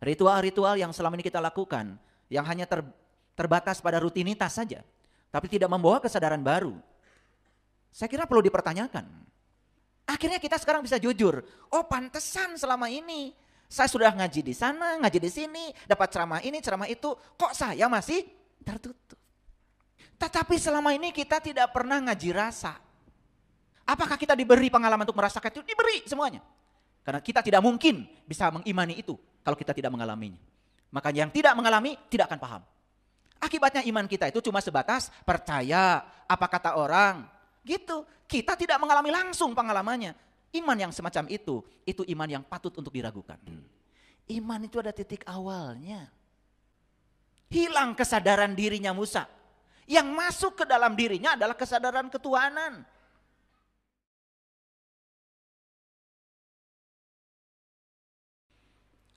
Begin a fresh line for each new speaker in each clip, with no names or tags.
Ritual-ritual yang selama ini kita lakukan, yang hanya terbatas pada rutinitas saja, tapi tidak membawa kesadaran baru, saya kira perlu dipertanyakan. Akhirnya kita sekarang bisa jujur, oh pantesan selama ini saya sudah ngaji di sana, ngaji di sini, dapat ceramah ini, ceramah itu, kok saya masih tertutup. Tetapi selama ini kita tidak pernah ngaji rasa. Apakah kita diberi pengalaman untuk merasakan itu? Diberi semuanya. Karena kita tidak mungkin bisa mengimani itu kalau kita tidak mengalaminya. Makanya yang tidak mengalami tidak akan paham. Akibatnya iman kita itu cuma sebatas percaya apa kata orang. Gitu. Kita tidak mengalami langsung pengalamannya. Iman yang semacam itu iman yang patut untuk diragukan. Iman itu ada titik awalnya. Hilang kesadaran dirinya Musa. Yang masuk ke dalam dirinya adalah kesadaran ketuhanan.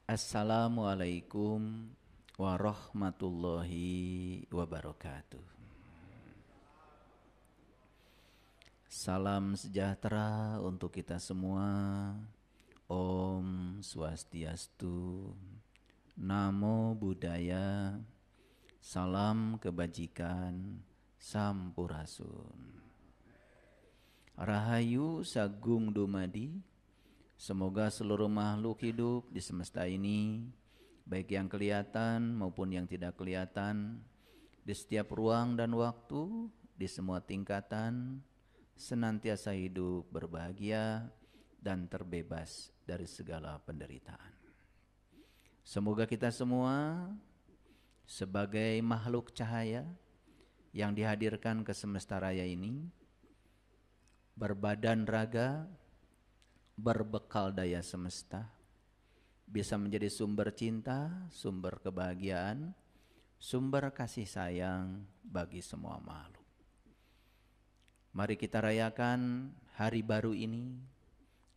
Assalamualaikum warahmatullahi wabarakatuh. Salam sejahtera untuk kita semua. Om Swastiastu, Namo Buddhaya, salam kebajikan, sampurasun. Rahayu Sagung Dumadi. Semoga seluruh makhluk hidup di semesta ini, baik yang kelihatan maupun yang tidak kelihatan, di setiap ruang dan waktu, di semua tingkatan, senantiasa hidup berbahagia dan terbebas dari segala penderitaan. Semoga kita semua sebagai makhluk cahaya yang dihadirkan ke semesta raya ini, berbadan raga, berbekal daya semesta, bisa menjadi sumber cinta, sumber kebahagiaan, sumber kasih sayang bagi semua makhluk. Mari kita rayakan hari baru ini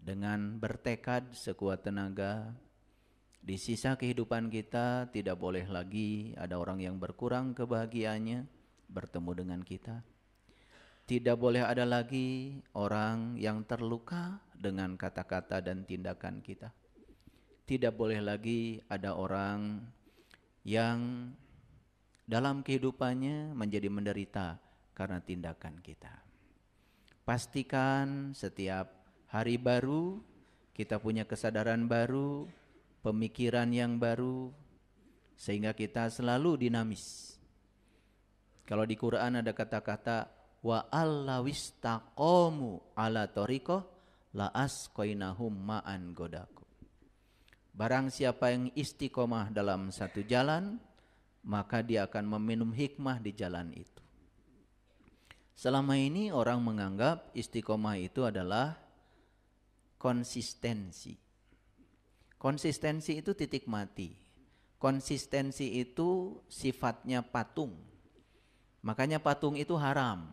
dengan bertekad sekuat tenaga. Di sisa kehidupan kita tidak boleh lagi ada orang yang berkurang kebahagiaannya bertemu dengan kita. Tidak boleh ada lagi orang yang terluka dengan kata-kata dan tindakan kita. Tidak boleh lagi ada orang yang dalam kehidupannya menjadi menderita karena tindakan kita. Pastikan setiap hari baru kita punya kesadaran baru, pemikiran yang baru, sehingga kita selalu dinamis. Kalau di Quran ada kata-kata wa allawistaqomu ala thoriqah la asqainahum ma'an godaku. Barang siapa yang istiqomah dalam satu jalan, maka dia akan meminum hikmah di jalan itu. Selama ini orang menganggap istiqomah itu adalah konsistensi. Konsistensi itu titik mati. Konsistensi itu sifatnya patung. Makanya patung itu haram.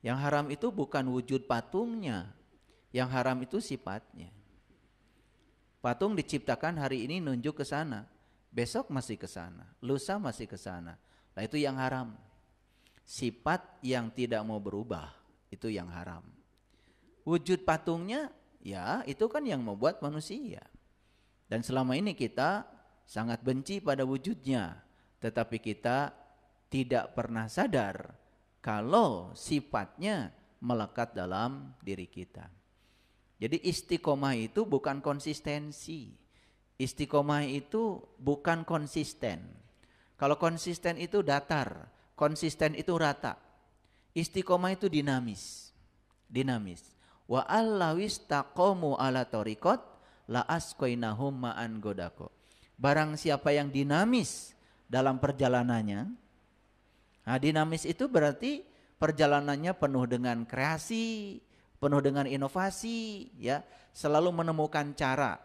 Yang haram itu bukan wujud patungnya. Yang haram itu sifatnya. Patung diciptakan hari ini nunjuk ke sana. Besok masih ke sana. Lusa masih ke sana. Nah itu yang haram. Sifat yang tidak mau berubah, itu yang haram. Wujud patungnya, ya itu kan yang membuat manusia. Dan selama ini kita sangat benci pada wujudnya. Tetapi kita tidak pernah sadar kalau sifatnya melekat dalam diri kita. Jadi istiqomah itu bukan konsistensi. Istiqomah itu bukan konsisten. Kalau konsisten itu datar. Konsisten itu rata. Istiqomah itu dinamis. Dinamis. Wa allawistaqomu ala thoriqat la asqainahum ma'an godako. Barang siapa yang dinamis dalam perjalanannya. Nah, dinamis itu berarti perjalanannya penuh dengan kreasi, penuh dengan inovasi, ya, selalu menemukan cara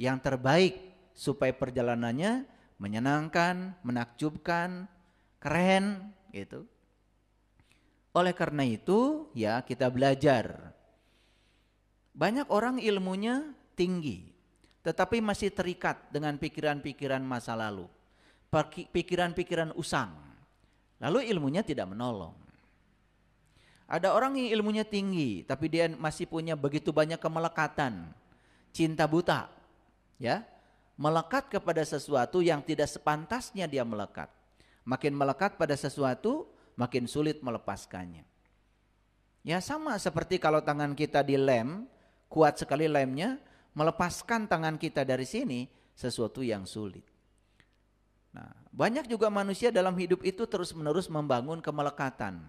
yang terbaik supaya perjalanannya menyenangkan, menakjubkan, keren gitu. Oleh karena itu ya kita belajar. Banyak orang ilmunya tinggi tetapi masih terikat dengan pikiran-pikiran masa lalu. Pikiran-pikiran usang. Lalu ilmunya tidak menolong. Ada orang yang ilmunya tinggi tapi dia masih punya begitu banyak kemelekatan, cinta buta, ya. melekat kepada sesuatu yang tidak sepantasnya dia melekat. Makin melekat pada sesuatu, makin sulit melepaskannya. Ya sama seperti kalau tangan kita dilem, kuat sekali lemnya, melepaskan tangan kita dari sini sesuatu yang sulit. Nah, banyak juga manusia dalam hidup itu terus-menerus membangun kemelekatan.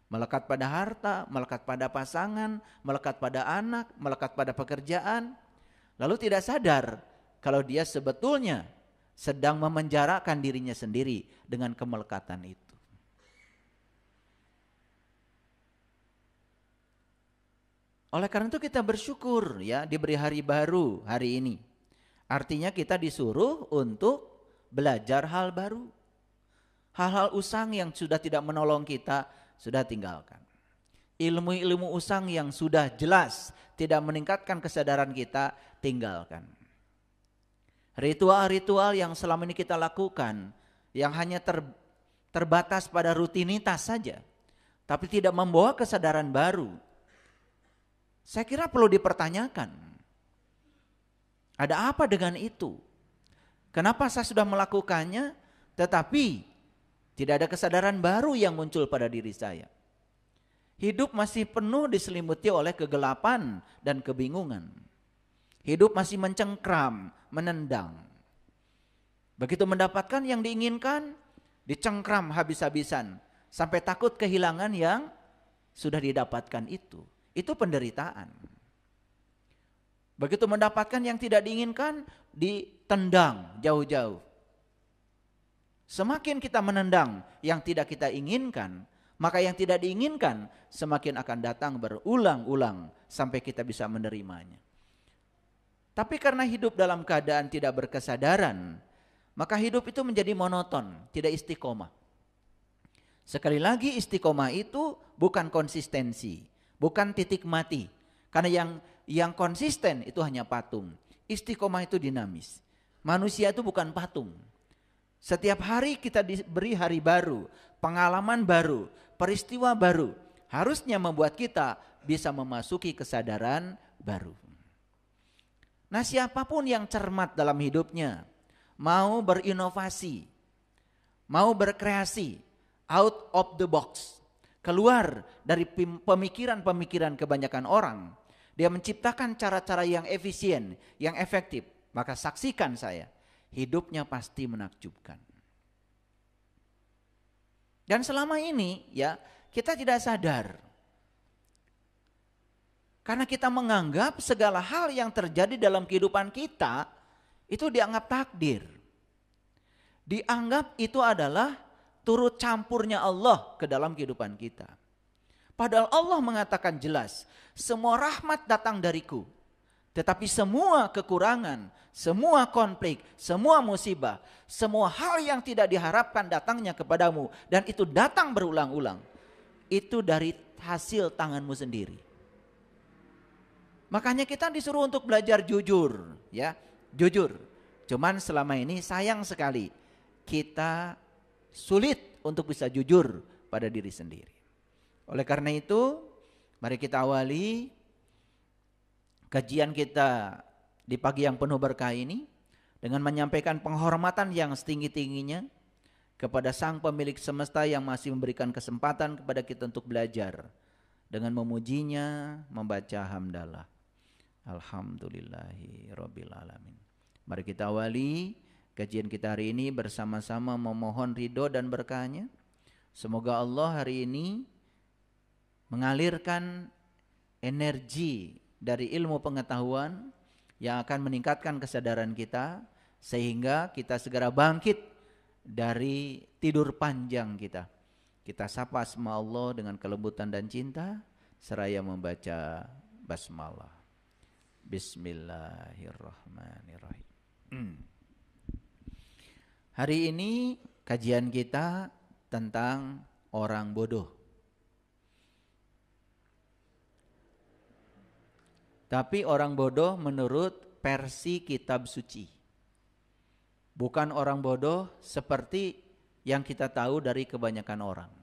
Melekat pada harta, melekat pada pasangan, melekat pada anak, melekat pada pekerjaan. Lalu tidak sadar kalau dia sebetulnya sedang memenjarakan dirinya sendiri dengan kemelekatan itu. Oleh karena itu kita bersyukur ya diberi hari baru hari ini. Artinya kita disuruh untuk belajar hal baru. Hal-hal usang yang sudah tidak menolong kita sudah tinggalkan. Ilmu-ilmu usang yang sudah jelas tidak meningkatkan kesadaran kita tinggalkan. Ritual-ritual yang selama ini kita lakukan yang hanya terbatas pada rutinitas saja, tapi tidak membawa kesadaran baru, saya kira perlu dipertanyakan. Ada apa dengan itu? Kenapa saya sudah melakukannya tetapi tidak ada kesadaran baru yang muncul pada diri saya? Hidup masih penuh diselimuti oleh kegelapan dan kebingungan. Hidup masih mencengkram, menendang. Begitu mendapatkan yang diinginkan, dicengkram habis-habisan. Sampai takut kehilangan yang sudah didapatkan itu. Itu penderitaan. Begitu mendapatkan yang tidak diinginkan, ditendang jauh-jauh. Semakin kita menendang yang tidak kita inginkan, maka yang tidak diinginkan semakin akan datang berulang-ulang sampai kita bisa menerimanya. Tapi karena hidup dalam keadaan tidak berkesadaran, maka hidup itu menjadi monoton, tidak istiqomah. Sekali lagi istiqomah itu bukan konsistensi, bukan titik mati. Karena yang konsisten itu hanya patung. Istiqomah itu dinamis. Manusia itu bukan patung. Setiap hari kita diberi hari baru, pengalaman baru, peristiwa baru. Harusnya membuat kita bisa memasuki kesadaran baru. Nah, siapapun yang cermat dalam hidupnya, mau berinovasi, mau berkreasi, out of the box, keluar dari pemikiran-pemikiran kebanyakan orang, dia menciptakan cara-cara yang efisien, yang efektif, maka saksikan saya, hidupnya pasti menakjubkan. Dan selama ini ya kita tidak sadar. Karena kita menganggap segala hal yang terjadi dalam kehidupan kita itu dianggap takdir. Dianggap itu adalah turut campurnya Allah ke dalam kehidupan kita. Padahal Allah mengatakan jelas, semua rahmat datang dariku. Tetapi semua kekurangan, semua konflik, semua musibah, semua hal yang tidak diharapkan datangnya kepadamu dan itu datang berulang-ulang, itu dari hasil tanganmu sendiri. Makanya kita disuruh untuk belajar jujur, ya, jujur. Cuman selama ini sayang sekali kita sulit untuk bisa jujur pada diri sendiri. Oleh karena itu, mari kita awali kajian kita di pagi yang penuh berkah ini dengan menyampaikan penghormatan yang setinggi-tingginya kepada Sang Pemilik Semesta yang masih memberikan kesempatan kepada kita untuk belajar dengan memujinya, membaca hamdalah. Alhamdulillahi Rabbil Alamin. Mari kita awali kajian kita hari ini bersama-sama memohon ridho dan berkahnya. Semoga Allah hari ini mengalirkan energi dari ilmu pengetahuan yang akan meningkatkan kesadaran kita sehingga kita segera bangkit dari tidur panjang kita. Kita sapa asma Allah dengan kelembutan dan cinta seraya membaca basmalah. Bismillahirrahmanirrahim. Hari ini kajian kita tentang orang bodoh. Tapi orang bodoh menurut versi kitab suci. Bukan orang bodoh seperti yang kita tahu dari kebanyakan orang.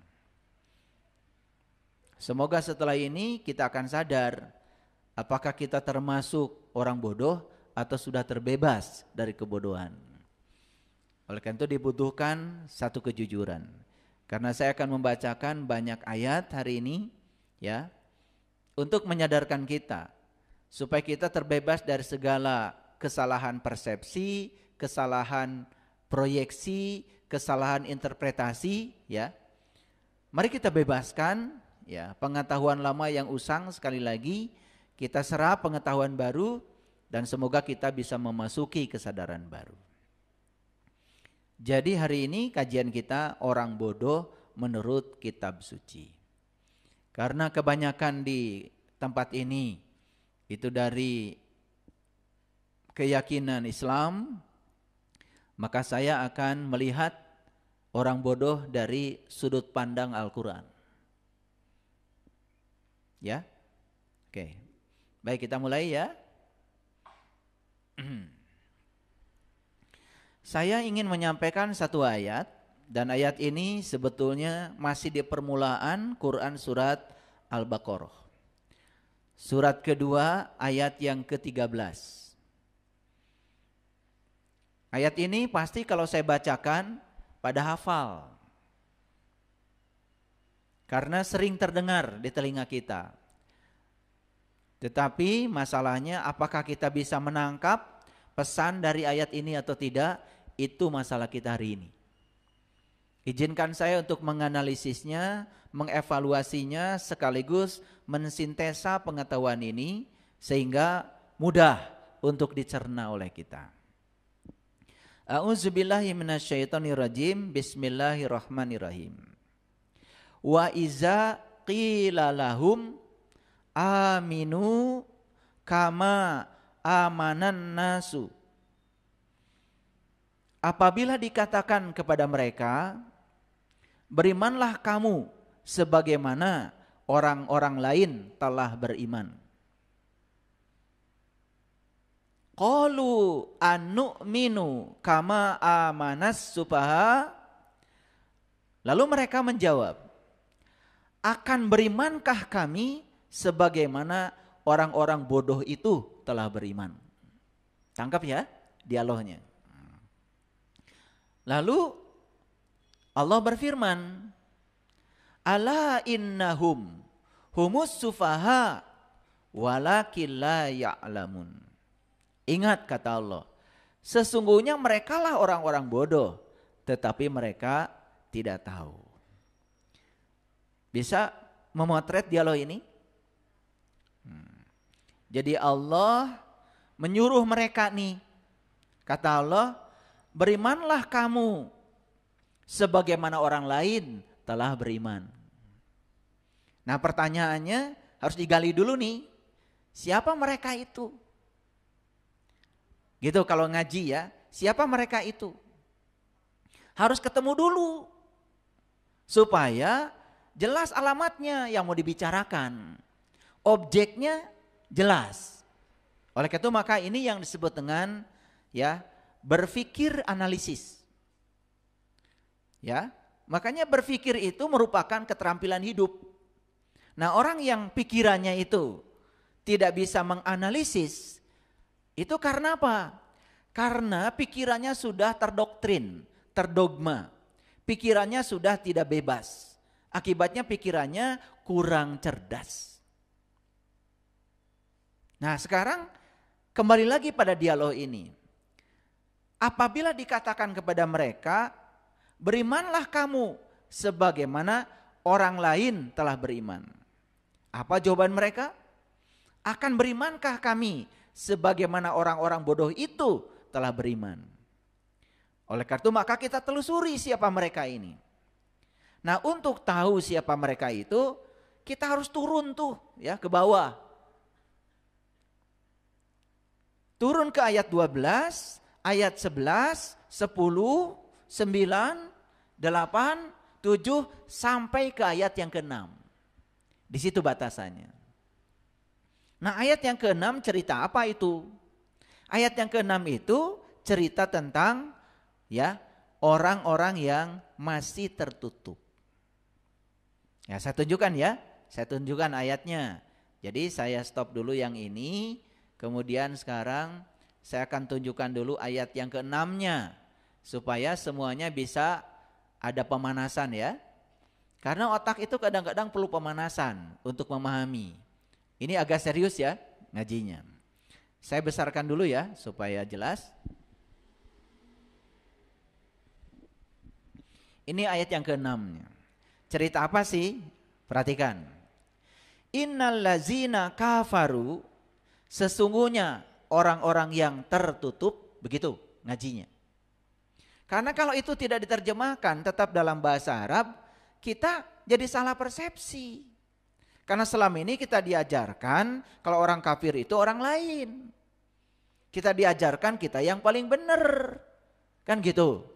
Semoga setelah ini kita akan sadar apakah kita termasuk orang bodoh atau sudah terbebas dari kebodohan. Oleh karena itu dibutuhkan satu kejujuran. Karena saya akan membacakan banyak ayat hari ini ya, untuk menyadarkan kita supaya kita terbebas dari segala kesalahan persepsi, kesalahan proyeksi, kesalahan interpretasi ya. Mari kita bebaskan ya pengetahuan lama yang usang, sekali lagi kita serap pengetahuan baru dan semoga kita bisa memasuki kesadaran baru. Jadi hari ini kajian kita orang bodoh menurut kitab suci. Karena kebanyakan di tempat ini itu dari keyakinan Islam, maka saya akan melihat orang bodoh dari sudut pandang Al-Quran. Ya, oke. Baik, kita mulai ya. Saya ingin menyampaikan satu ayat, dan ayat ini sebetulnya masih di permulaan Quran surat Al-Baqarah. Surat kedua ayat yang ke-13. Ayat ini pasti kalau saya bacakan pada hafal. Karena sering terdengar di telinga kita. Tetapi masalahnya apakah kita bisa menangkap pesan dari ayat ini atau tidak, itu masalah kita hari ini. Izinkan saya untuk menganalisisnya, mengevaluasinya, sekaligus mensintesa pengetahuan ini sehingga mudah untuk dicerna oleh kita. A'udzubillahi minasyaitonirrajim. Bismillahirrahmanirrahim. Wa iza qila lahum aminu kama amanan nasu. Apabila dikatakan kepada mereka, berimanlah kamu sebagaimana orang-orang lain telah beriman. Qalu anu'minu kama amanas sufaha. Lalu mereka menjawab, akan berimankah kami sebagaimana orang-orang bodoh itu telah beriman? Tangkap ya dialognya. Lalu Allah berfirman, ala innahum humus sufaha walakin la ya'lamun. Ingat kata Allah, sesungguhnya merekalah orang-orang bodoh, tetapi mereka tidak tahu. Bisa memotret dialog ini? Jadi Allah menyuruh mereka nih, kata Allah, berimanlah kamu sebagaimana orang lain telah beriman. Nah pertanyaannya harus digali dulu nih, siapa mereka itu? Gitu kalau ngaji ya, siapa mereka itu? Harus ketemu dulu supaya jelas alamatnya yang mau dibicarakan, objeknya jelas. Oleh karena itu maka ini yang disebut dengan ya berpikir analisis. Ya, makanya berpikir itu merupakan keterampilan hidup. Nah, orang yang pikirannya itu tidak bisa menganalisis, itu karena apa? Karena pikirannya sudah terdoktrin, terdogma. Pikirannya sudah tidak bebas. Akibatnya pikirannya kurang cerdas. Nah, sekarang kembali lagi pada dialog ini. Apabila dikatakan kepada mereka, berimanlah kamu sebagaimana orang lain telah beriman. Apa jawaban mereka? Akan berimankah kami sebagaimana orang-orang bodoh itu telah beriman? Oleh karena itu maka kita telusuri siapa mereka ini. Nah, untuk tahu siapa mereka itu, kita harus turun tuh ya ke bawah. Turun ke ayat 12, ayat 11, 10, 9, 8, 7 sampai ke ayat yang ke-6. Di situ batasannya. Nah, ayat yang ke-6 cerita apa itu? Ayat yang ke-6 itu cerita tentang ya orang-orang yang masih tertutup. Ya, saya tunjukkan ya. Saya tunjukkan ayatnya. Jadi saya stop dulu yang ini, kemudian sekarang Saya akan tunjukkan dulu ayat yang ke-6-nya supaya semuanya bisa ada pemanasan ya. Karena otak itu kadang-kadang perlu pemanasan untuk memahami. Ini agak serius ya ngajinya. Saya besarkan dulu ya supaya jelas. Ini ayat yang ke-6-nya. Cerita apa sih? Perhatikan. Innal lazina kafaru, sesungguhnya orang-orang yang tertutup, begitu ngajinya. Karena kalau itu tidak diterjemahkan tetap dalam bahasa Arab, kita jadi salah persepsi. Karena selama ini kita diajarkan kalau orang kafir itu orang lain. Kita diajarkan kita yang paling benar. Kan gitu.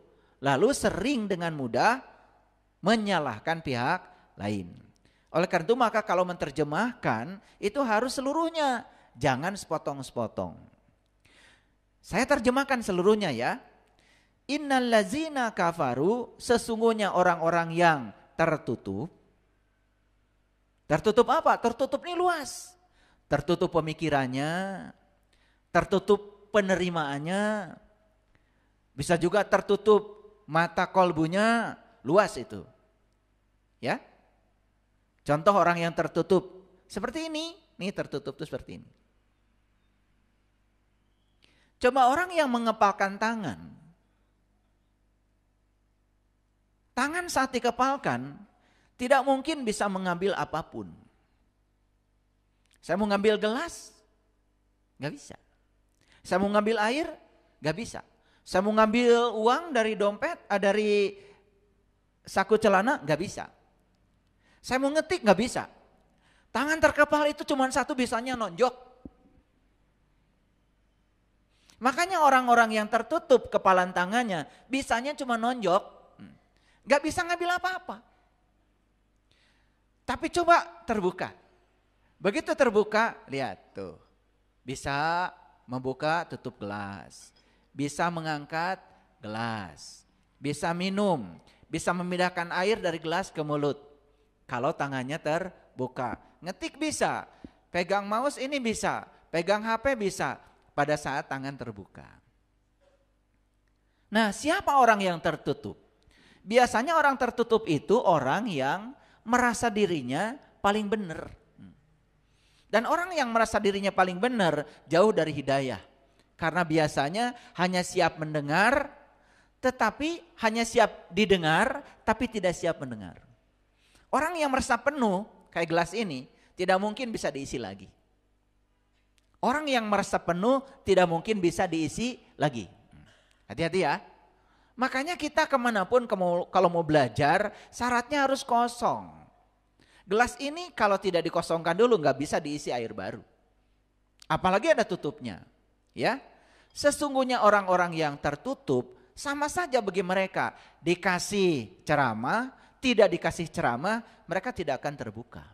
Lalu sering dengan mudah menyalahkan pihak lain. Oleh karena itu maka kalau menerjemahkan itu harus seluruhnya. Jangan sepotong-sepotong. Saya terjemahkan seluruhnya ya. Innal lazina kafaru, sesungguhnya orang-orang yang tertutup. Tertutup apa? Tertutup ini luas. Tertutup pemikirannya, tertutup penerimaannya. Bisa juga tertutup mata kolbunya, luas itu. Ya. Contoh orang yang tertutup seperti ini. Nih tertutup itu seperti ini. Coba orang yang mengepalkan tangan. Tangan saat dikepalkan tidak mungkin bisa mengambil apapun. Saya mau ngambil gelas, gak bisa. Saya mau ngambil air, gak bisa. Saya mau ngambil uang dari dompet, dari saku celana, gak bisa. Saya mau ngetik, gak bisa. Tangan terkepal itu cuma satu, bisanya nonjok. Makanya orang-orang yang tertutup kepalan tangannya, bisanya cuma nonjok. Gak bisa ngambil apa-apa. Tapi coba terbuka. Begitu terbuka, lihat tuh. Bisa membuka tutup gelas. Bisa mengangkat gelas. Bisa minum. Bisa memindahkan air dari gelas ke mulut. Kalau tangannya terbuka. Ngetik bisa. Pegang mouse ini bisa. Pegang HP bisa. Pada saat tangan terbuka. Nah, siapa orang yang tertutup? Biasanya orang tertutup itu orang yang merasa dirinya paling benar. Dan orang yang merasa dirinya paling benar jauh dari hidayah. Karena biasanya hanya siap mendengar, tetapi hanya siap didengar, tapi tidak siap mendengar. Orang yang merasa penuh, kayak gelas ini, tidak mungkin bisa diisi lagi. Orang yang merasa penuh tidak mungkin bisa diisi lagi. Hati-hati ya. Makanya kita kemanapun kalau mau belajar, syaratnya harus kosong. Gelas ini kalau tidak dikosongkan dulu nggak bisa diisi air baru. Apalagi ada tutupnya. Ya, sesungguhnya orang-orang yang tertutup sama saja bagi mereka. Dikasih ceramah, tidak dikasih ceramah, mereka tidak akan terbuka.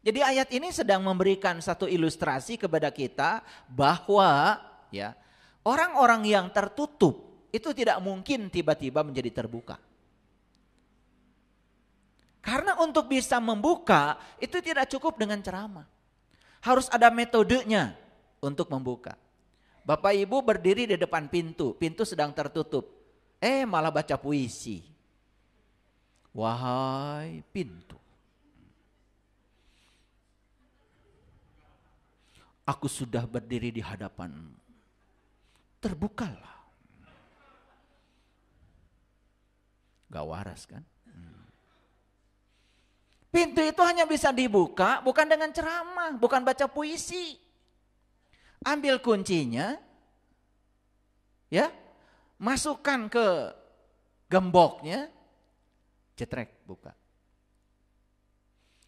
Jadi ayat ini sedang memberikan satu ilustrasi kepada kita bahwa ya, orang-orang yang tertutup itu tidak mungkin tiba-tiba menjadi terbuka. Karena untuk bisa membuka itu tidak cukup dengan ceramah. Harus ada metodenya untuk membuka. Bapak Ibu berdiri di depan pintu, pintu sedang tertutup. Malah baca puisi. Wahai pintu, aku sudah berdiri di hadapanmu. Terbukalah. Gak waras kan? Pintu itu hanya bisa dibuka bukan dengan ceramah, bukan baca puisi. Ambil kuncinya, ya, masukkan ke gemboknya, cetrek, buka.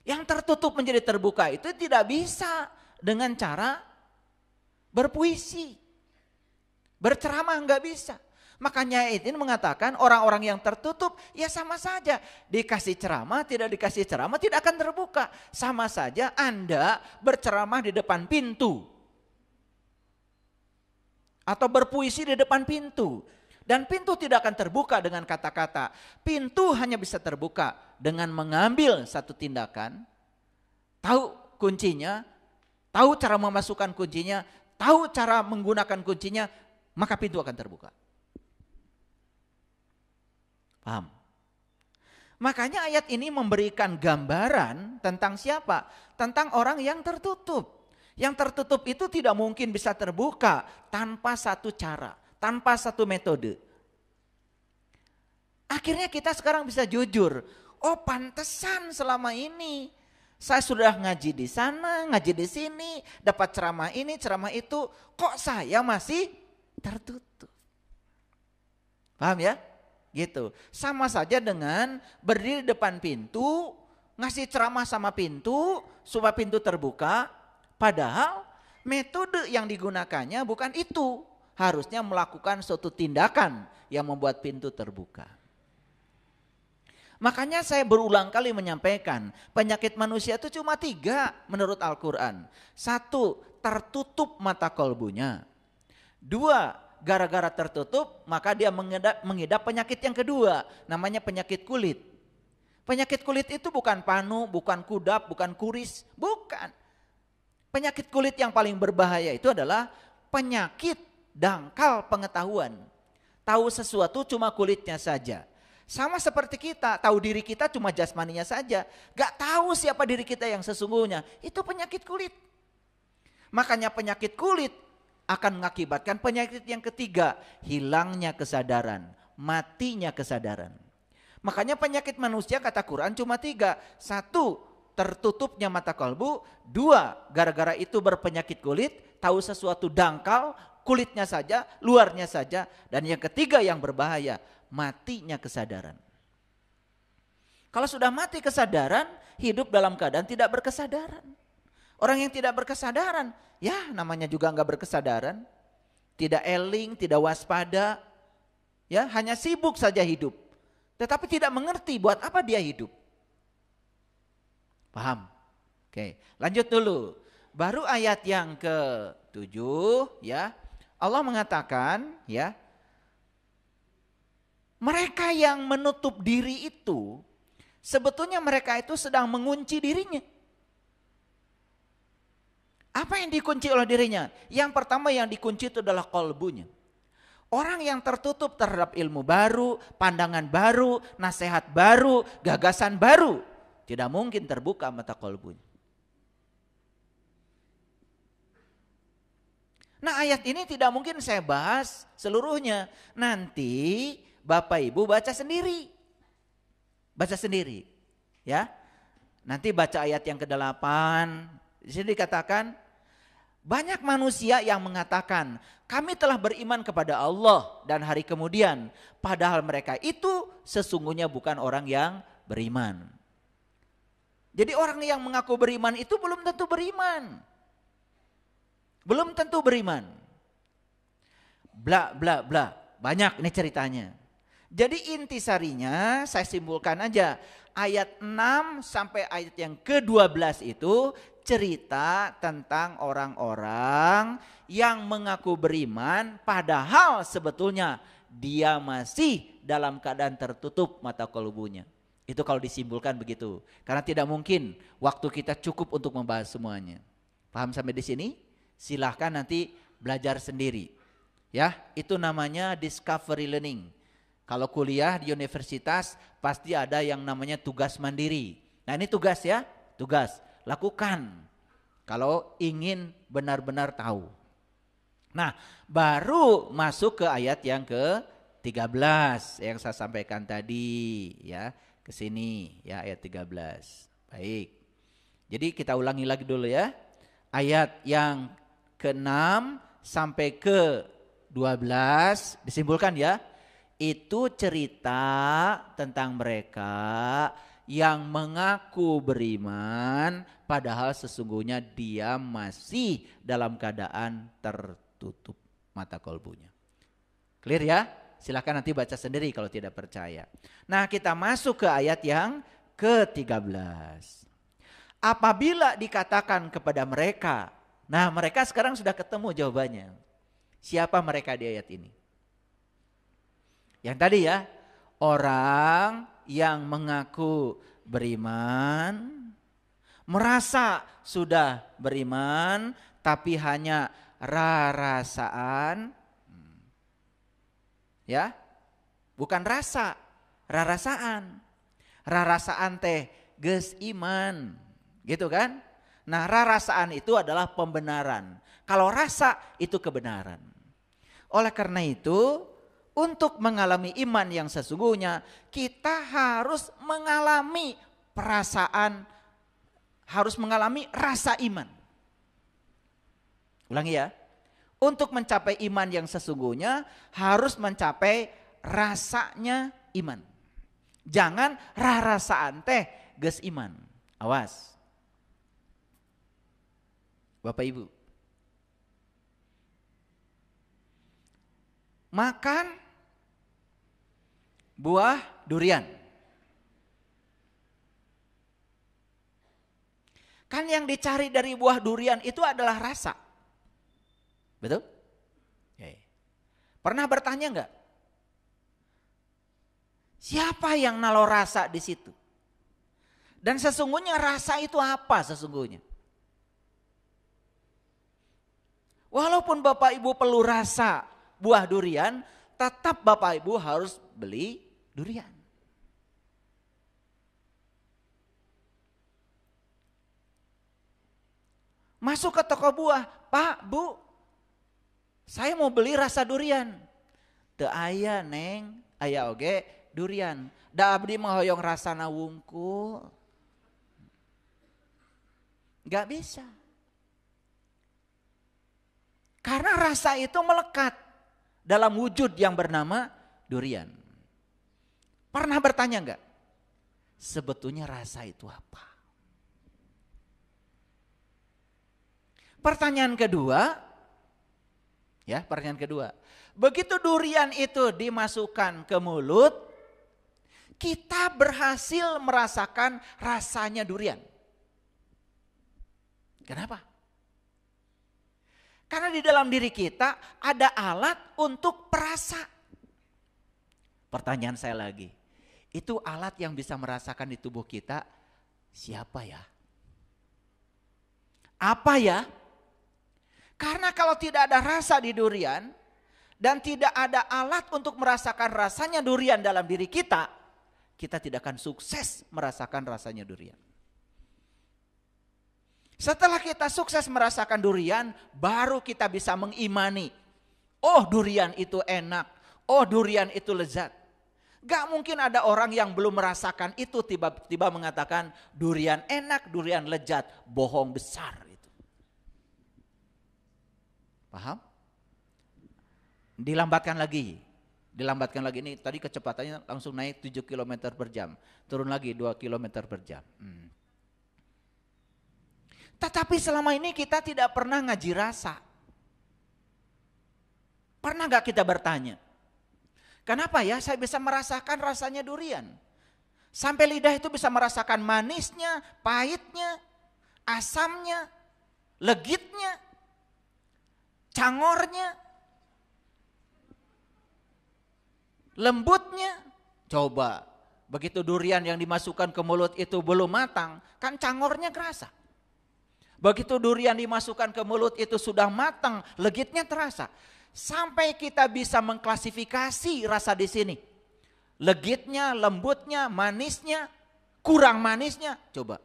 Yang tertutup menjadi terbuka itu tidak bisa dengan cara berpuisi. Berceramah enggak bisa. Makanya ini mengatakan orang-orang yang tertutup ya sama saja. Dikasih ceramah, tidak dikasih ceramah tidak akan terbuka. Sama saja Anda berceramah di depan pintu. Atau berpuisi di depan pintu. Dan pintu tidak akan terbuka dengan kata-kata. Pintu hanya bisa terbuka dengan mengambil satu tindakan. Tahu kuncinya, tahu cara memasukkan kuncinya, tahu cara menggunakan kuncinya, maka pintu akan terbuka. Paham? Makanya ayat ini memberikan gambaran tentang siapa? Tentang orang yang tertutup. Yang tertutup itu tidak mungkin bisa terbuka tanpa satu cara, tanpa satu metode. Akhirnya kita sekarang bisa jujur. Oh, pantesan selama ini saya sudah ngaji di sana, ngaji di sini, dapat ceramah ini, ceramah itu, kok saya masih tertutup. Paham ya? Gitu. Sama saja dengan berdiri depan pintu, ngasih ceramah sama pintu supaya pintu terbuka, padahal metode yang digunakannya bukan itu. Harusnya melakukan suatu tindakan yang membuat pintu terbuka. Makanya saya berulang kali menyampaikan, penyakit manusia itu cuma 3 menurut Al-Quran. 1, tertutup mata kolbunya. 2, gara-gara tertutup maka dia mengidap penyakit yang kedua, namanya penyakit kulit. Penyakit kulit itu bukan panu, bukan kudap, bukan kuris, bukan. Penyakit kulit yang paling berbahaya itu adalah penyakit dangkal pengetahuan. Tahu sesuatu cuma kulitnya saja. Sama seperti kita, tahu diri kita cuma jasmaninya saja. Gak tahu siapa diri kita yang sesungguhnya, itu penyakit kulit. Makanya penyakit kulit akan mengakibatkan penyakit yang ketiga, hilangnya kesadaran, matinya kesadaran. Makanya penyakit manusia kata Quran cuma 3. 1, tertutupnya mata kalbu. 2, gara-gara itu berpenyakit kulit, tahu sesuatu dangkal, kulitnya saja, luarnya saja. Dan yang ketiga yang berbahaya, matinya kesadaran. Kalau sudah mati kesadaran, hidup dalam keadaan tidak berkesadaran. Orang yang tidak berkesadaran, ya namanya juga enggak berkesadaran. Tidak eling, tidak waspada. Ya, hanya sibuk saja hidup. Tetapi tidak mengerti buat apa dia hidup. Paham? Oke, lanjut dulu. Baru ayat yang ke-7 ya. Allah mengatakan ya, mereka yang menutup diri itu sebetulnya mereka itu sedang mengunci dirinya. Apa yang dikunci oleh dirinya? Yang pertama yang dikunci itu adalah kolbunya. Orang yang tertutup terhadap ilmu baru, pandangan baru, nasihat baru, gagasan baru, tidak mungkin terbuka mata kolbunya. Nah, ayat ini tidak mungkin saya bahas seluruhnya. Nanti Bapak Ibu baca sendiri. Baca sendiri. Ya. Nanti baca ayat yang ke-8. Di sini dikatakan, banyak manusia yang mengatakan, kami telah beriman kepada Allah dan hari kemudian. Padahal mereka itu sesungguhnya bukan orang yang beriman. Jadi orang yang mengaku beriman itu belum tentu beriman. Belum tentu beriman. Bla bla bla. Banyak ini ceritanya. Jadi intisarinya saya simpulkan aja. Ayat 6 sampai ayat yang ke-12 itu cerita tentang orang-orang yang mengaku beriman padahal sebetulnya dia masih dalam keadaan tertutup mata kolbunya. Itu kalau disimpulkan begitu. Karena tidak mungkin waktu kita cukup untuk membahas semuanya. Paham sampai di sini? Silahkan nanti belajar sendiri. Ya, itu namanya discovery learning. Kalau kuliah di universitas pasti ada yang namanya tugas mandiri. Nah, ini tugas ya, tugas. Lakukan kalau ingin benar-benar tahu. Nah, baru masuk ke ayat yang ke-13 yang saya sampaikan tadi ya, ke sini ya, ayat 13. Baik. Jadi kita ulangi lagi dulu ya. Ayat yang ke-6 sampai ke-12 disimpulkan ya. Itu cerita tentang mereka yang mengaku beriman padahal sesungguhnya dia masih dalam keadaan tertutup mata kolbunya. Clear ya? Silakan nanti baca sendiri kalau tidak percaya. Nah, kita masuk ke ayat yang ke-13. Apabila dikatakan kepada mereka, nah mereka sekarang sudah ketemu jawabannya. Siapa mereka di ayat ini? Yang tadi ya, orang yang mengaku beriman, merasa sudah beriman, tapi hanya rarasaan. Ya, bukan rasa, rarasaan. Rarasaan teh geus iman, gitu kan? Nah, rarasaan itu adalah pembenaran. Kalau rasa itu kebenaran. Oleh karena itu, untuk mengalami iman yang sesungguhnya, kita harus mengalami perasaan, harus mengalami rasa iman. Ulangi ya. Untuk mencapai iman yang sesungguhnya harus mencapai rasanya iman. Jangan rarasaan teh geus iman. Awas. Bapak Ibu. Makan buah durian. Kan yang dicari dari buah durian itu adalah rasa. Betul? Pernah bertanya enggak? Siapa yang naruh rasa di situ? Dan sesungguhnya rasa itu apa sesungguhnya? Walaupun Bapak Ibu perlu rasa buah durian, tetap Bapak Ibu harus beli durian. Masuk ke toko buah, Pak, Bu, saya mau beli rasa durian. Teu aya neng, aya oge durian. Da abdi mah hoyong rasana wungkul. Gak bisa. Karena rasa itu melekat dalam wujud yang bernama durian. Pernah bertanya enggak? Sebetulnya rasa itu apa? Pertanyaan kedua, ya, pertanyaan kedua. Begitu durian itu dimasukkan ke mulut, kita berhasil merasakan rasanya durian. Kenapa? Karena di dalam diri kita ada alat untuk perasa. Pertanyaan saya lagi, itu alat yang bisa merasakan di tubuh kita siapa ya? Apa ya? Karena kalau tidak ada rasa di durian dan tidak ada alat untuk merasakan rasanya durian dalam diri kita, kita tidak akan sukses merasakan rasanya durian. Setelah kita sukses merasakan durian, baru kita bisa mengimani. Oh, durian itu enak. Oh, durian itu lezat. Gak mungkin ada orang yang belum merasakan itu tiba-tiba mengatakan durian enak, durian lezat. Bohong besar itu. Paham? Dilambatkan lagi. Dilambatkan lagi, ini tadi kecepatannya langsung naik 7 km per jam. Turun lagi 2 km per jam. Tetapi selama ini kita tidak pernah ngaji rasa. Pernah gak kita bertanya? Kenapa ya saya bisa merasakan rasanya durian? Sampai lidah itu bisa merasakan manisnya, pahitnya, asamnya, legitnya, cangornya, lembutnya. Coba, begitu durian yang dimasukkan ke mulut itu belum matang, kan cangornya kerasa. Begitu durian dimasukkan ke mulut itu sudah matang, legitnya terasa. Sampai kita bisa mengklasifikasi rasa di sini. Legitnya, lembutnya, manisnya, kurang manisnya. Coba,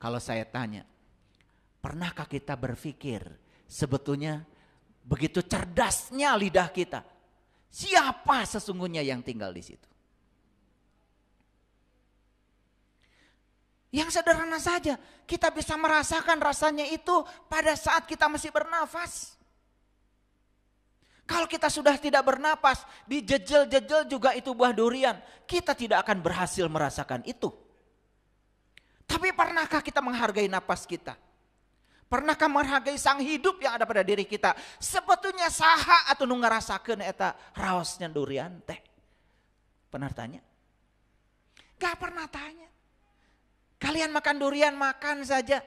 kalau saya tanya, pernahkah kita berpikir sebetulnya begitu cerdasnya lidah kita? Siapa sesungguhnya yang tinggal di situ? Yang sederhana saja, kita bisa merasakan rasanya itu pada saat kita masih bernafas. Kalau kita sudah tidak bernapas, dijejel-jejel juga itu buah durian, kita tidak akan berhasil merasakan itu. Tapi pernahkah kita menghargai napas kita? Pernahkah menghargai sang hidup yang ada pada diri kita? Sebetulnya saha atau nu ngarasakeun eta raosnya durian teh? Pernah tanya? Gak pernah tanya. Kalian makan durian, makan saja.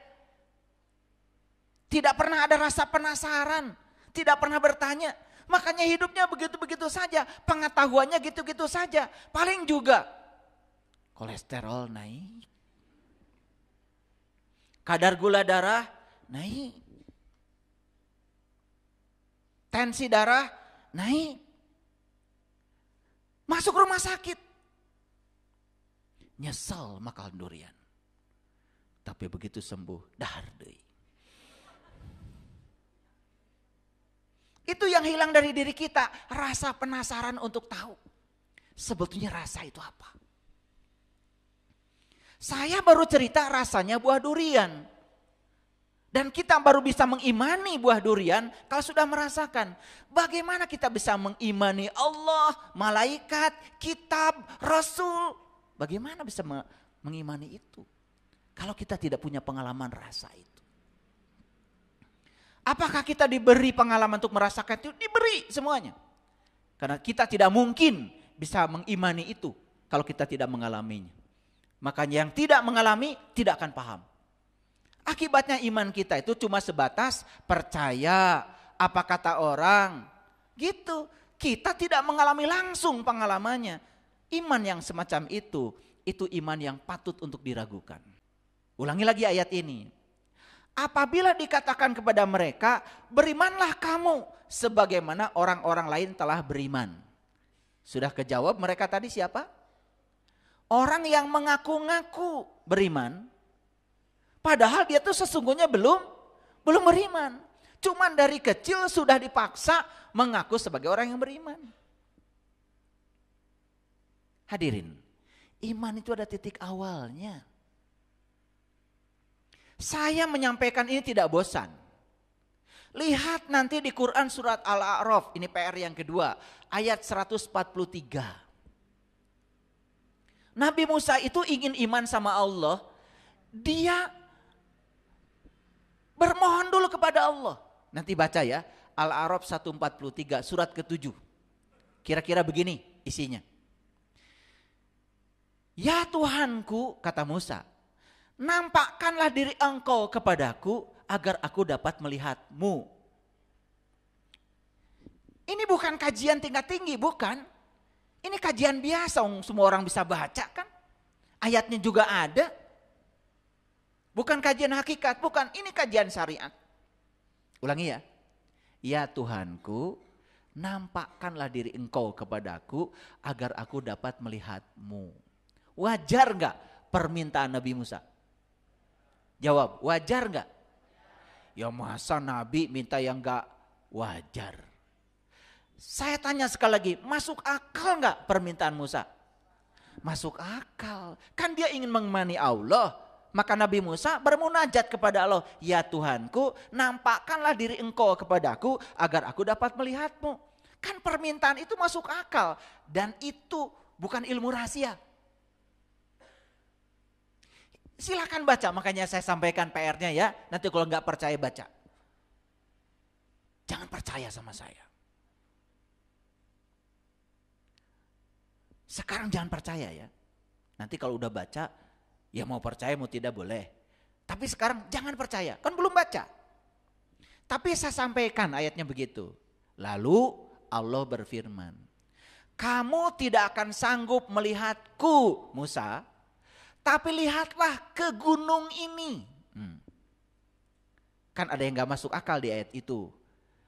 Tidak pernah ada rasa penasaran. Tidak pernah bertanya. Makanya hidupnya begitu-begitu saja. Pengetahuannya gitu-gitu saja. Paling juga kolesterol naik. Kadar gula darah naik. tensi darah naik, masuk rumah sakit, nyesel makan durian. Tapi begitu sembuh, dahar deui. Itu yang hilang dari diri kita, rasa penasaran untuk tahu sebetulnya rasa itu apa. Saya baru cerita rasanya buah durian. Dan kita baru bisa mengimani buah durian kalau sudah merasakan. Bagaimana kita bisa mengimani Allah, malaikat, kitab, rasul. Bagaimana bisa mengimani itu kalau kita tidak punya pengalaman rasa itu. Apakah kita diberi pengalaman untuk merasakan itu? Diberi semuanya. Karena kita tidak mungkin bisa mengimani itu kalau kita tidak mengalaminya. Makanya yang tidak mengalami tidak akan paham. Akibatnya iman kita itu cuma sebatas percaya apa kata orang. Gitu. Kita tidak mengalami langsung pengalamannya. Iman yang semacam itu iman yang patut untuk diragukan. Ulangi lagi ayat ini. Apabila dikatakan kepada mereka, berimanlah kamu sebagaimana orang-orang lain telah beriman. Sudah kejawab mereka tadi siapa? Orang yang mengaku-ngaku beriman, padahal dia tuh sesungguhnya belum beriman. Cuman dari kecil sudah dipaksa mengaku sebagai orang yang beriman. Hadirin, iman itu ada titik awalnya. Saya menyampaikan ini tidak bosan. Lihat nanti di Quran surat Al-A'raf, ini PR yang kedua, ayat 143. Nabi Musa itu ingin iman sama Allah, dia bermohon dulu kepada Allah. Nanti baca ya, Al-A'raf 143, surat ke-7. Kira-kira begini isinya. Ya Tuhanku, kata Musa, nampakkanlah diri engkau kepadaku agar aku dapat melihatmu. Ini bukan kajian tingkat tinggi, bukan. Ini kajian biasa, semua orang bisa baca kan. Ayatnya juga ada. Bukan kajian hakikat, bukan. Ini kajian syariat. Ulangi ya. Ya Tuhanku, nampakkanlah diri engkau kepadaku agar aku dapat melihatmu. Wajar enggak permintaan Nabi Musa? Jawab, wajar enggak? Ya masa Nabi minta yang enggak wajar? Saya tanya sekali lagi, masuk akal enggak permintaan Musa? Masuk akal. Kan dia ingin mengimani Allah. Maka Nabi Musa bermunajat kepada Allah. Ya Tuhanku, nampakkanlah diri engkau kepadaku agar aku dapat melihatmu. Kan permintaan itu masuk akal. Dan itu bukan ilmu rahasia. Silakan baca, makanya saya sampaikan PR-nya ya. Nanti kalau nggak percaya baca. Jangan percaya sama saya. Sekarang jangan percaya ya. Nanti kalau udah baca, ya mau percaya mau tidak boleh. Tapi sekarang jangan percaya, kan belum baca. Tapi saya sampaikan ayatnya begitu. Lalu Allah berfirman, kamu tidak akan sanggup melihatku Musa, tapi lihatlah ke gunung ini. Kan ada yang gak masuk akal di ayat itu.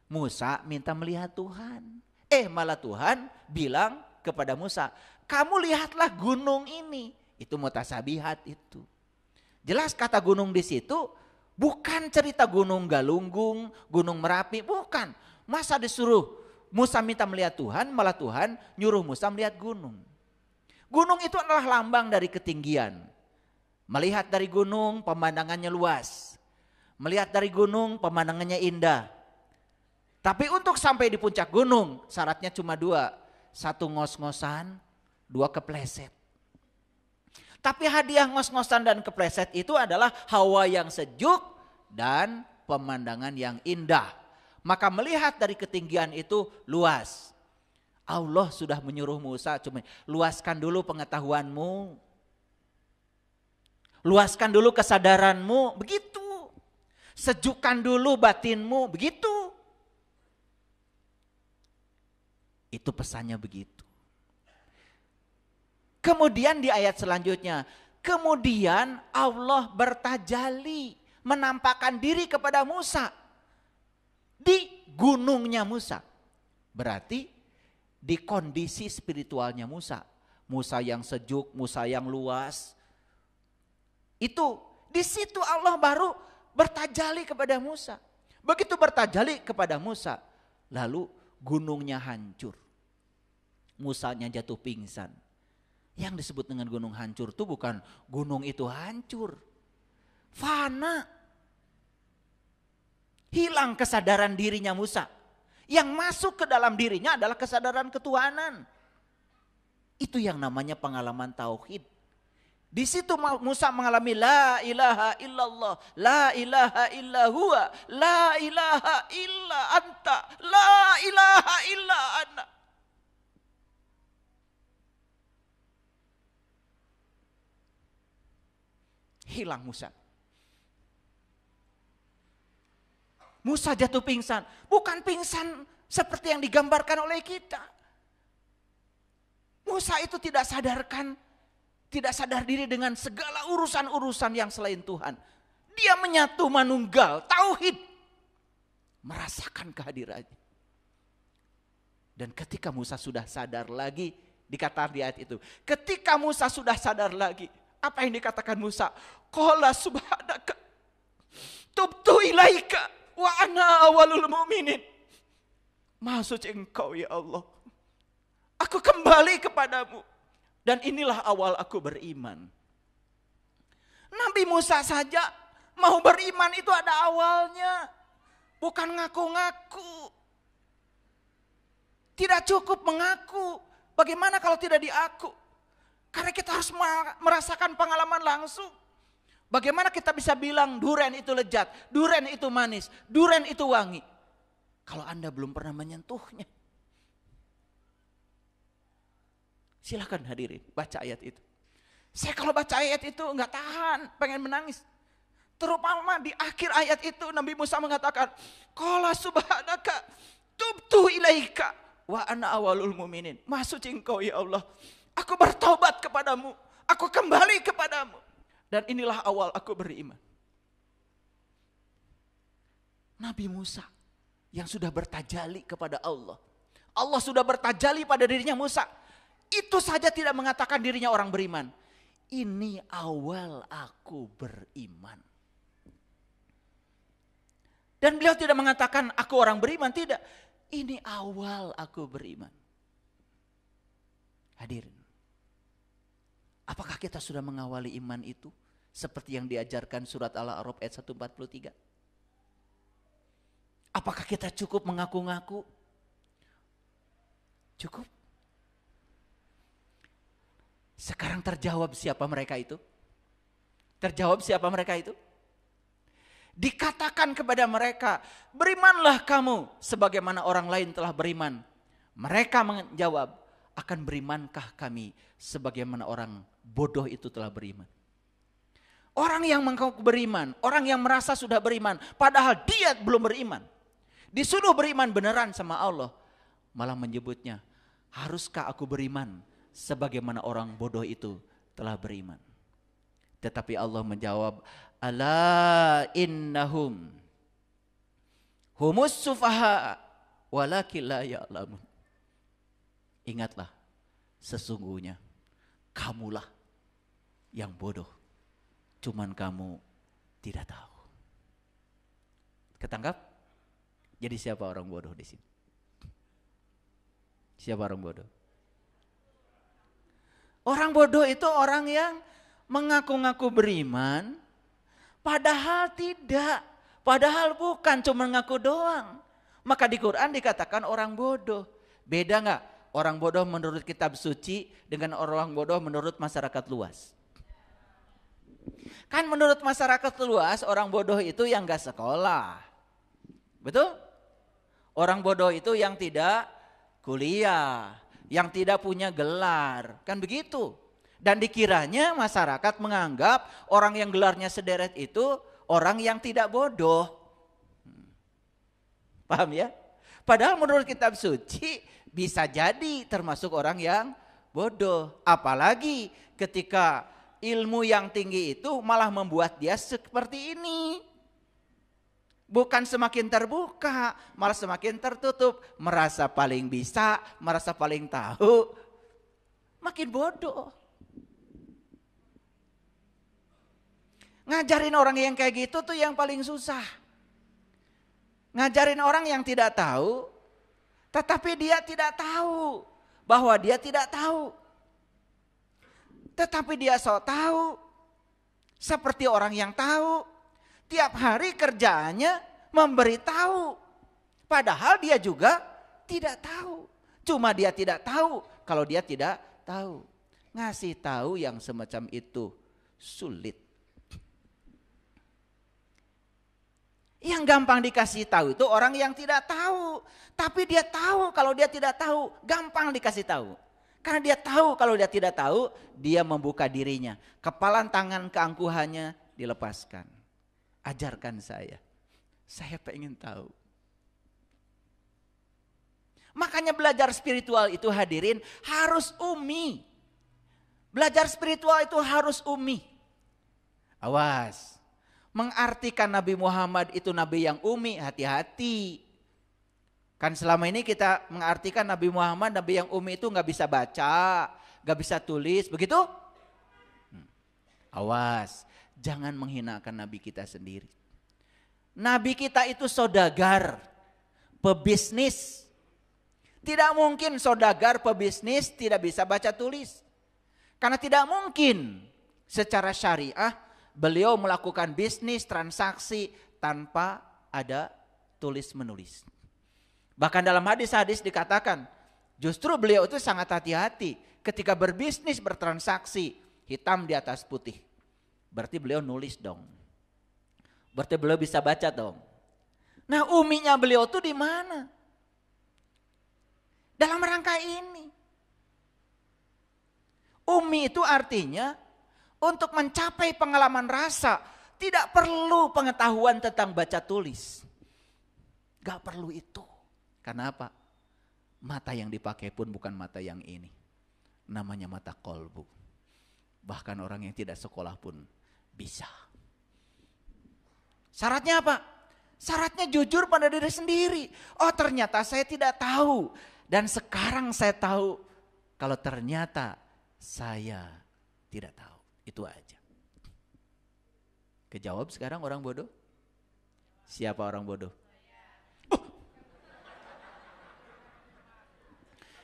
Musa minta melihat Tuhan. Malah Tuhan bilang kepada Musa, kamu lihatlah gunung ini. Itu mutasabihat itu. Jelas kata gunung di situ bukan cerita gunung Galunggung, gunung Merapi, bukan. Masa disuruh Musa minta melihat Tuhan, malah Tuhan nyuruh Musa melihat gunung. Gunung itu adalah lambang dari ketinggian. Melihat dari gunung pemandangannya luas. Melihat dari gunung pemandangannya indah. Tapi untuk sampai di puncak gunung syaratnya cuma dua. Satu ngos-ngosan, dua kepleset. Tapi hadiah ngos-ngosan dan kepleset itu adalah hawa yang sejuk dan pemandangan yang indah. Maka melihat dari ketinggian itu luas. Allah sudah menyuruh Musa, cuma luaskan dulu pengetahuanmu. Luaskan dulu kesadaranmu, begitu. Sejukkan dulu batinmu, begitu. Itu pesannya begitu. Kemudian di ayat selanjutnya, kemudian Allah bertajali, menampakkan diri kepada Musa. di gunungnya Musa. Berarti di kondisi spiritualnya Musa. Musa yang sejuk, Musa yang luas. Itu di situ Allah baru bertajalli kepada Musa. Begitu bertajalli kepada Musa, lalu gunungnya hancur. Musanya jatuh pingsan. Yang disebut dengan gunung hancur itu bukan gunung itu hancur. Fana. Hilang kesadaran dirinya Musa. Yang masuk ke dalam dirinya adalah kesadaran ketuhanan. Itu yang namanya pengalaman tauhid. Di situ Musa mengalami la ilaha illallah, la ilaha illa huwa, la ilaha illa anta, la ilaha illa ana. Hilang Musa. Musa jatuh pingsan. Bukan pingsan seperti yang digambarkan oleh kita. Musa itu tidak sadar diri dengan segala urusan-urusan yang selain Tuhan. Dia menyatu manunggal, tauhid. Merasakan kehadirannya. Dan ketika Musa sudah sadar lagi, dikatakan di ayat itu. Ketika Musa sudah sadar lagi, apa yang dikatakan Musa? Qala subhanaka tubtu ilaika wa ana awalul mu'minin. Maha suci Engkau ya Allah. Aku kembali kepadamu. Dan inilah awal aku beriman. Nabi Musa saja mau beriman itu ada awalnya. Bukan ngaku-ngaku. Tidak cukup mengaku. Bagaimana kalau tidak diaku? Karena kita harus merasakan pengalaman langsung. Bagaimana kita bisa bilang durian itu lezat, durian itu manis, durian itu wangi. Kalau Anda belum pernah menyentuhnya. Silakan hadirin, baca ayat itu. Saya kalau baca ayat itu enggak tahan, pengen menangis. Terutama di akhir ayat itu Nabi Musa mengatakan, Qala subhanaka tubtu ilaika wa ana awalul mu'minin. Maha suci Engkau ya Allah. Aku bertobat kepadamu, aku kembali kepadamu. Dan inilah awal aku beriman. Nabi Musa yang sudah bertajalli kepada Allah. Allah sudah bertajalli pada dirinya Musa. Itu saja tidak mengatakan dirinya orang beriman. Ini awal aku beriman. Dan beliau tidak mengatakan aku orang beriman, tidak. Ini awal aku beriman. Hadirin. Apakah kita sudah mengawali iman itu? Seperti yang diajarkan surat Al-A'raf ayat 143. Apakah kita cukup mengaku-ngaku? Cukup? Sekarang terjawab siapa mereka itu? Terjawab siapa mereka itu? Dikatakan kepada mereka, berimanlah kamu sebagaimana orang lain telah beriman. Mereka menjawab, akan berimankah kami sebagaimana orang bodoh itu telah beriman. Orang yang mengaku beriman, orang yang merasa sudah beriman, padahal dia belum beriman. Disuruh beriman beneran sama Allah, malah menyebutnya, haruskah aku beriman sebagaimana orang bodoh itu telah beriman. Tetapi Allah menjawab, ala innahum humus sufaha walakin la ya'lamun. Ingatlah, sesungguhnya kamulah yang bodoh. Cuman kamu tidak tahu. Ketangkap? Jadi siapa orang bodoh di sini? Siapa orang bodoh? Orang bodoh itu orang yang mengaku-ngaku beriman, padahal tidak. Padahal bukan, cuma ngaku doang. Maka di Quran dikatakan orang bodoh. Beda enggak? Orang bodoh menurut kitab suci dengan orang bodoh menurut masyarakat luas. Kan menurut masyarakat luas orang bodoh itu yang gak sekolah. Betul? Orang bodoh itu yang tidak kuliah, yang tidak punya gelar. Kan begitu. Dan dikiranya masyarakat menganggap orang yang gelarnya sederet itu orang yang tidak bodoh. Paham ya? Padahal menurut kitab suci bisa jadi termasuk orang yang bodoh. Apalagi ketika ilmu yang tinggi itu malah membuat dia seperti ini. Bukan semakin terbuka, malah semakin tertutup. Merasa paling bisa, merasa paling tahu. Makin bodoh. Ngajarin orang yang kayak gitu tuh yang paling susah. Ngajarin orang yang tidak tahu, tetapi dia tidak tahu bahwa dia tidak tahu. Tetapi dia sok tahu, seperti orang yang tahu. Tiap hari kerjaannya memberitahu. Padahal dia juga tidak tahu. Cuma dia tidak tahu kalau dia tidak tahu. Ngasih tahu yang semacam itu sulit. Yang gampang dikasih tahu itu orang yang tidak tahu. Tapi dia tahu kalau dia tidak tahu. Gampang dikasih tahu. Karena dia tahu kalau dia tidak tahu, dia membuka dirinya. Kepalan tangan keangkuhannya dilepaskan. Ajarkan saya pengen tahu. Makanya belajar spiritual itu hadirin harus umi. Belajar spiritual itu harus umi. Awas, mengartikan Nabi Muhammad itu Nabi yang umi, hati-hati. Kan selama ini kita mengartikan Nabi Muhammad, Nabi yang umi itu gak bisa baca, gak bisa tulis, begitu? Awas. Jangan menghinakan Nabi kita sendiri. Nabi kita itu saudagar, pebisnis. Tidak mungkin saudagar, pebisnis tidak bisa baca tulis. Karena tidak mungkin secara syariah beliau melakukan bisnis, transaksi tanpa ada tulis menulis. Bahkan dalam hadis-hadis dikatakan justru beliau itu sangat hati-hati ketika berbisnis, bertransaksi, hitam di atas putih. Berarti beliau nulis dong. Berarti beliau bisa baca dong. Nah, uminya beliau tuh di mana? Dalam rangka ini. Umi itu artinya untuk mencapai pengalaman rasa tidak perlu pengetahuan tentang baca tulis. Gak perlu itu. Karena apa? Mata yang dipakai pun bukan mata yang ini. Namanya mata kolbu. Bahkan orang yang tidak sekolah pun bisa. Syaratnya apa? Syaratnya jujur pada diri sendiri. Oh, ternyata saya tidak tahu. Dan sekarang saya tahu kalau ternyata saya tidak tahu. Itu aja. Kejawab sekarang orang bodoh? Siapa orang bodoh?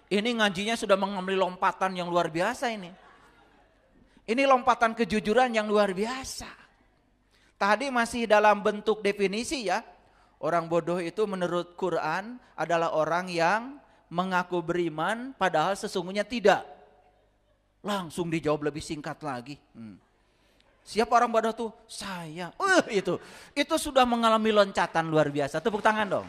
Ini ngajinya sudah mengambil lompatan yang luar biasa ini. Ini lompatan kejujuran yang luar biasa. Tadi masih dalam bentuk definisi ya. Orang bodoh itu menurut Quran adalah orang yang mengaku beriman padahal sesungguhnya tidak. Langsung dijawab lebih singkat lagi. Siapa orang bodoh tuh? Saya. Itu sudah mengalami loncatan luar biasa. Tepuk tangan dong.